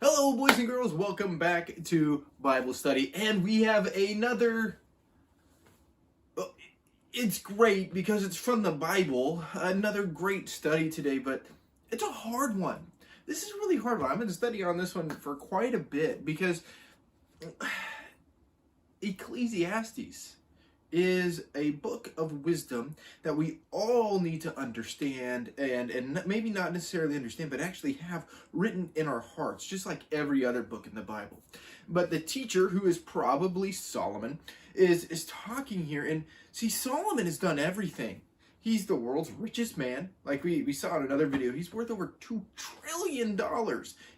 Hello, boys and girls. Welcome back to Bible study. And we have another. It's great because it's from the Bible. Another great study today, but it's a hard one. This is a really hard one. I'm going to study on this one for quite a bit because Ecclesiastes is a book of wisdom that we all need to understand and maybe not necessarily understand, but actually have written in our hearts, just like every other book in the Bible. But the teacher, who is probably Solomon, is talking here. And see, Solomon has done everything. He's the world's richest man. Like we saw in another video, he's worth over $2 trillion.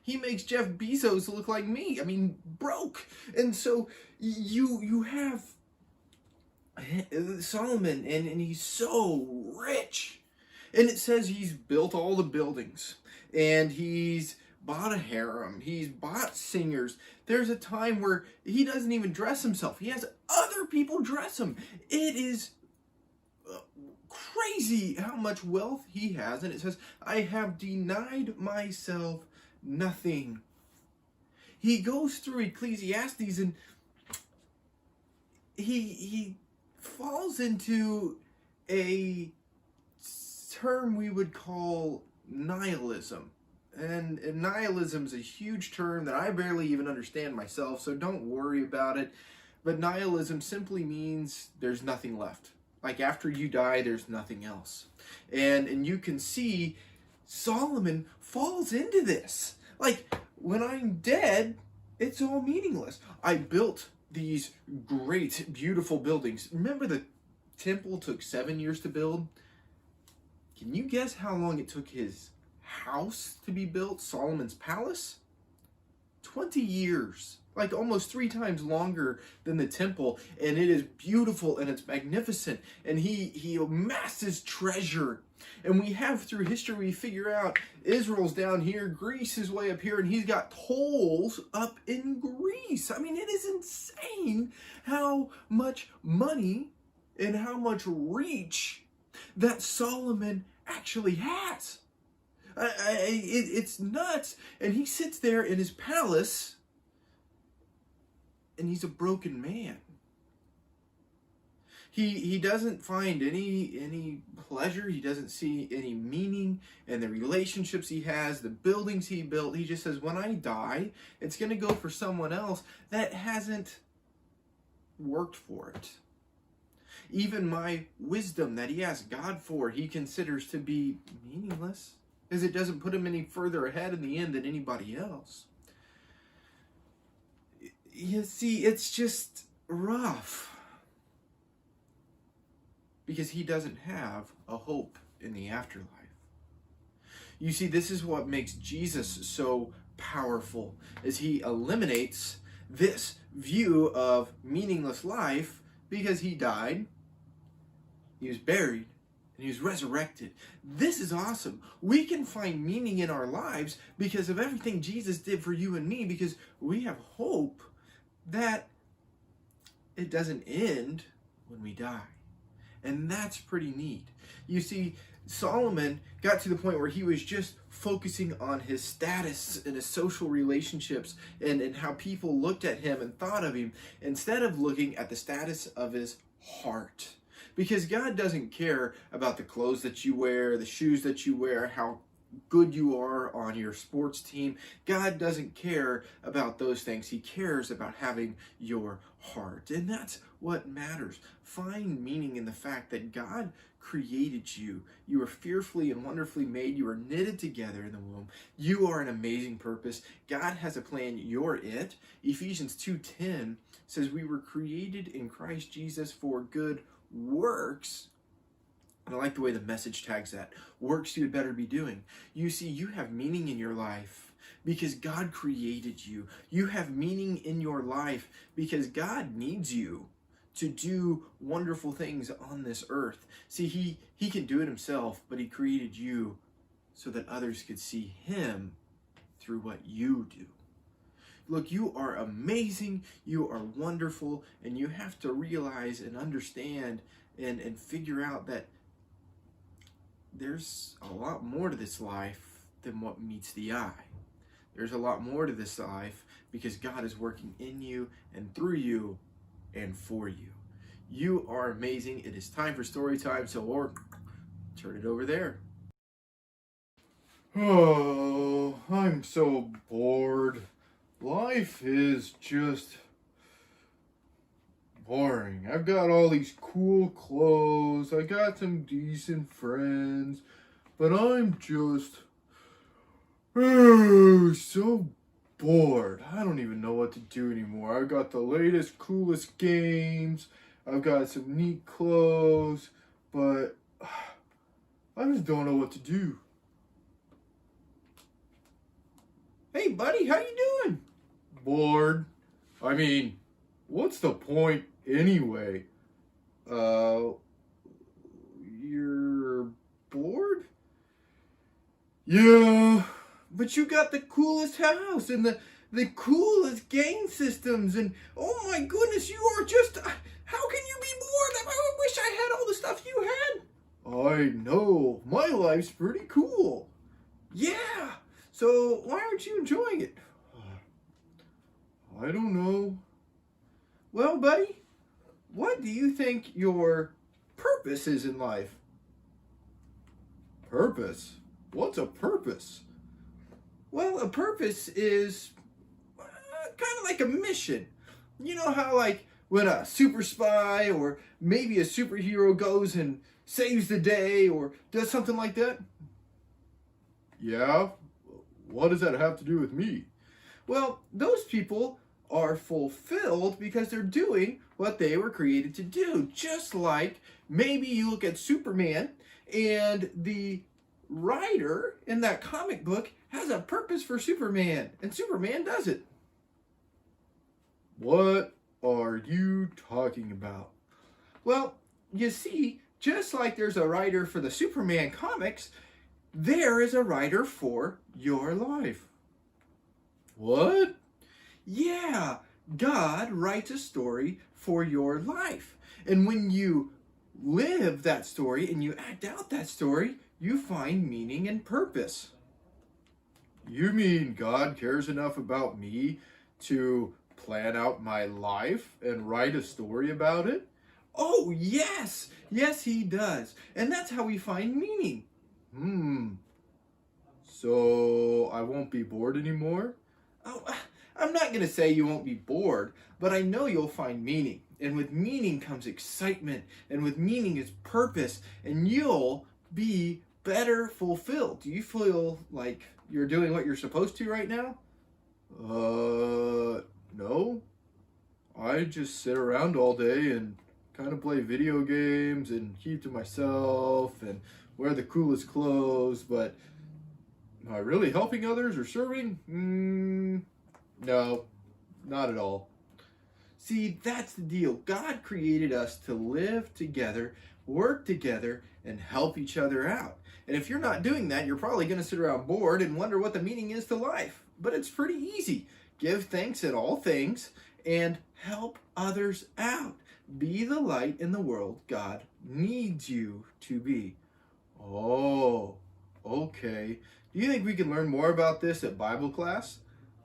He makes Jeff Bezos look like me. I mean, broke. And so you have Solomon, and he's so rich. And it says he's built all the buildings, and he's bought a harem, he's bought singers. There's a time where he doesn't even dress himself. He has other people dress him. It is crazy how much wealth he has. And it says, I have denied myself nothing. He goes through Ecclesiastes, and he falls into a term we would call nihilism. And nihilism is a huge term that I barely even understand myself, so don't worry about it. But nihilism simply means there's nothing left. Like after you die, there's nothing else. And you can see Solomon falls into this. Like, when I'm dead, it's all meaningless. I built these great, beautiful buildings. Remember, the temple took 7 years to build? Can you guess how long it took his house to be built, Solomon's palace? 20 years. Like almost 3 times longer than the temple. And it is beautiful and it's magnificent. And he amasses treasure. And we have through history, we figure out Israel's down here, Greece is way up here, and he's got tolls up in Greece. I mean, it is insane how much money and how much reach that Solomon actually has. It's nuts. And he sits there in his palace, and he's a broken man. He doesn't find any pleasure. He doesn't see any meaning in the relationships he has, the buildings he built. He just says, when I die, it's going to go for someone else that hasn't worked for it. Even my wisdom that he asks God for, he considers to be meaningless, because it doesn't put him any further ahead in the end than anybody else. You see, it's just rough, because he doesn't have a hope in the afterlife. You see, this is what makes Jesus so powerful, is he eliminates this view of meaningless life, because he died, he was buried, and he was resurrected. This is awesome. We can find meaning in our lives because of everything Jesus did for you and me, because we have hope that it doesn't end when we die. And that's pretty neat. You see, Solomon got to the point where he was just focusing on his status and his social relationships and how people looked at him and thought of him, instead of looking at the status of his heart. Because God doesn't care about the clothes that you wear, the shoes that you wear, how good you are on your sports team. God doesn't care about those things. He cares about having your heart. And that's what matters. Find meaning in the fact that God created you. You are fearfully and wonderfully made. You are knitted together in the womb. You are an amazing purpose. God has a plan. You're it. Ephesians 2:10 says we were created in Christ Jesus for good works. And I like the way the Message tags that. Works you had better be doing. You see, you have meaning in your life because God created you. You have meaning in your life because God needs you to do wonderful things on this earth. See, he can do it himself, but he created you so that others could see him through what you do. Look, you are amazing, you are wonderful, and you have to realize and understand and figure out that there's a lot more to this life than what meets the eye. there's a lot more to this life because God is working in you and through you and for you. You are amazing. It is time for story time, so Lord, turn it over there. Oh, I'm so bored. Life is just boring. I've got all these cool clothes. I got some decent friends, but I'm just so bored. I don't even know what to do anymore. I've got the latest, coolest games. I've got some neat clothes, but I just don't know what to do. Hey, buddy, how you doing? Bored. I mean, what's the point anyway? You're bored? Yeah, but you got the coolest house and the coolest game systems, and oh my goodness, you are just, how can you be bored? I wish I had all the stuff you had. I know, my life's pretty cool. Yeah, so why aren't you enjoying it? I don't know. Well, buddy, what do you think your purpose is in life? Purpose? What's a purpose? Well, a purpose is kind of like a mission. You know how, like, when a super spy or maybe a superhero goes and saves the day or does something like that? Yeah? What does that have to do with me? Well, those people are fulfilled because they're doing what they were created to do. Just like maybe you look at Superman and the writer in that comic book has a purpose for Superman, and Superman does it. What are you talking about? Well, you see, just like there's a writer for the Superman comics, there is a writer for your life. What? Yeah, God writes a story for your life. And when you live that story and you act out that story, you find meaning and purpose. You mean God cares enough about me to plan out my life and write a story about it? Oh, yes! Yes, he does. And that's how we find meaning. So I won't be bored anymore? Oh, I'm not going to say you won't be bored, but I know you'll find meaning. And with meaning comes excitement, and with meaning is purpose, and you'll be better fulfilled. Do you feel like you're doing what you're supposed to right now? No. I just sit around all day and kind of play video games and keep to myself and wear the coolest clothes, but am I really helping others or serving? No, not at all. See, that's the deal. God created us to live together, work together, and help each other out. And if you're not doing that, you're probably going to sit around bored and wonder what the meaning is to life. But it's pretty easy. Give thanks in all things and help others out. Be the light in the world God needs you to be. Oh, okay. Do you think we can learn more about this at Bible class?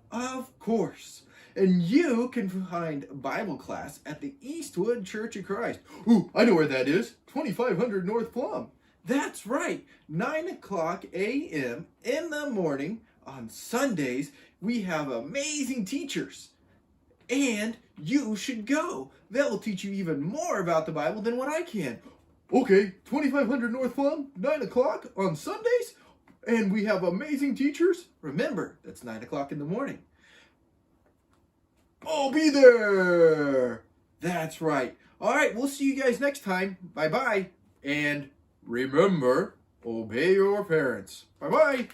Of course. And you can find Bible class at the Eastwood Church of Christ. Ooh, I know where that is. 2500 North Plum. That's right. 9 o'clock a.m. in the morning on Sundays. We have amazing teachers. And you should go. They'll teach you even more about the Bible than what I can. Okay, 2500 North Plum, 9 o'clock on Sundays. And we have amazing teachers. Remember, that's 9 o'clock in the morning. I'll be there. That's right. All right, we'll see you guys next time. Bye-bye. And remember, obey your parents. Bye-bye.